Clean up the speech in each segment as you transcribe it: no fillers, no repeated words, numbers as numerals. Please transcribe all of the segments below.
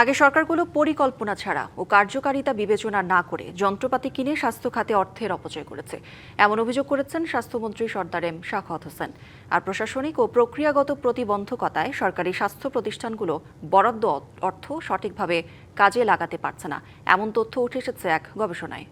আগে সরকারগুলো পরিকল্পনা ছাড়া ও কার্যকারিতা বিবেচনা না করে যন্ত্রপাতি কিনে স্বাস্থ্য খাতে অর্থের অপচয় করেছে, এমন অভিযোগ করেছেন স্বাস্থ্যমন্ত্রী সর্দার এম সাখাওয়াত হোসেন। আর প্রশাসনিক ও প্রক্রিয়াগত প্রতিবন্ধকতায় সরকারি স্বাস্থ্য প্রতিষ্ঠানগুলো বরাদ্দ অর্থ সঠিকভাবে কাজে লাগাতে পারছে না, এমন তথ্য উঠে এসেছে এক গবেষণায়।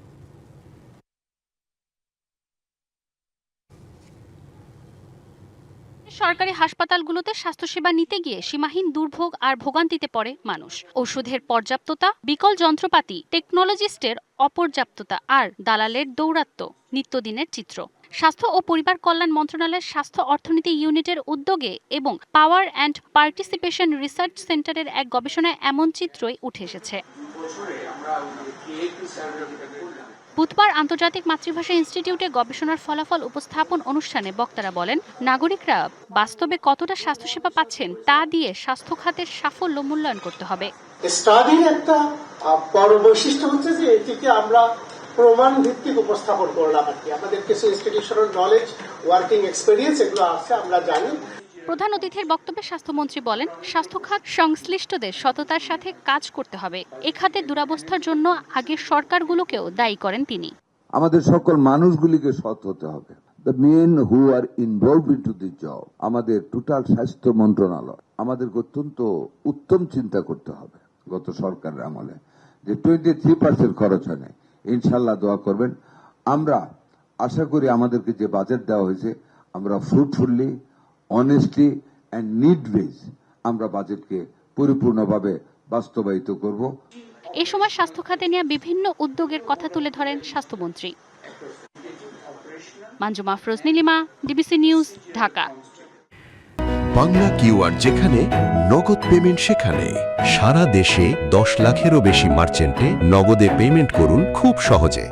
সরকারি হাসপাতালগুলোতে স্বাস্থ্যসেবা নিতে গিয়ে সীমাহীন দুর্ভোগ আর ভোগান্তিতে পড়ে মানুষ। ওষুধের পর্যাপ্ততা, বিকল যন্ত্রপাতি, টেকনোলজিস্টের অপর্যাপ্ততা আর দালালের দৌরাত্ম্য নিত্যদিনের চিত্র। স্বাস্থ্য ও পরিবার কল্যাণ মন্ত্রণালয়ের স্বাস্থ্য অর্থনীতি ইউনিটের উদ্যোগে এবং পাওয়ার অ্যান্ড পার্টিসিপেশন রিসার্চ সেন্টারের এক গবেষণায় এমন চিত্রই উঠে এসেছে। বুধবার আন্তর্জাতিক মাতৃভাষা ইনস্টিটিউটে গবেষণার ফলাফল উপস্থাপন অনুষ্ঠানে বক্তারা বলেন, নাগরিকরা বাস্তবে কতটা স্বাস্থ্যসেবা পাচ্ছেন তা দিয়ে স্বাস্থ্য খাতের সাফল্য মূল্যায়ন করতে হবে। স্টাডির একটা বড় বৈশিষ্ট্য হচ্ছে যে এটিকে আমরা প্রমাণ ভিত্তিক উপস্থাপন করলাম আর কি। আমাদের কিছু ইনস্টিটিউশনাল নলেজ, ওয়ার্কিং এক্সপেরিয়েন্স এগুলো আছে, আমরা জানি। প্রধান অতিথির বক্তব্যে স্বাস্থ্যমন্ত্রী বলেন, স্বাস্থ্য খাত সংশ্লিষ্টদের সততার সাথে কাজ করতে হবে। এ খাতের দুরবস্থার জন্য আগের সরকারগুলোকেও দায়ী করেন তিনি। আমাদের সকল মানুষগুলিকে সৎ হতে হবে। The men who are involved into the job, আমাদের টোটাল স্বাস্থ্য মন্ত্রণালয় আমাদেরকে অত্যন্ত উত্তম চিন্তা করতে হবে। গত সরকারের আমলে যে 23% খরচ হয় নাই, ইনশাল্লাহ দোয়া করবেন। আমরা আশা করি আমাদেরকে যে বাজেট দেওয়া হয়েছে আমরা fruitfully, honestly and need base আমরা বাজেটকে পরিপূর্ণভাবে বাস্তবায়িত করব। এ সময় স্বাস্থ্য খাতে নিয়ে বিভিন্ন উদ্যোগের কথা তুলে ধরেন স্বাস্থ্যমন্ত্রী। Manjuma Afroz Nilima, DBC news, Dhaka. Bangla QR যেখানে নগদ পেমেন্ট সেখানে। সারা দেশে 10 লাখেরও বেশি মার্চেন্টে নগদে পেমেন্ট করুন খুব সহজে।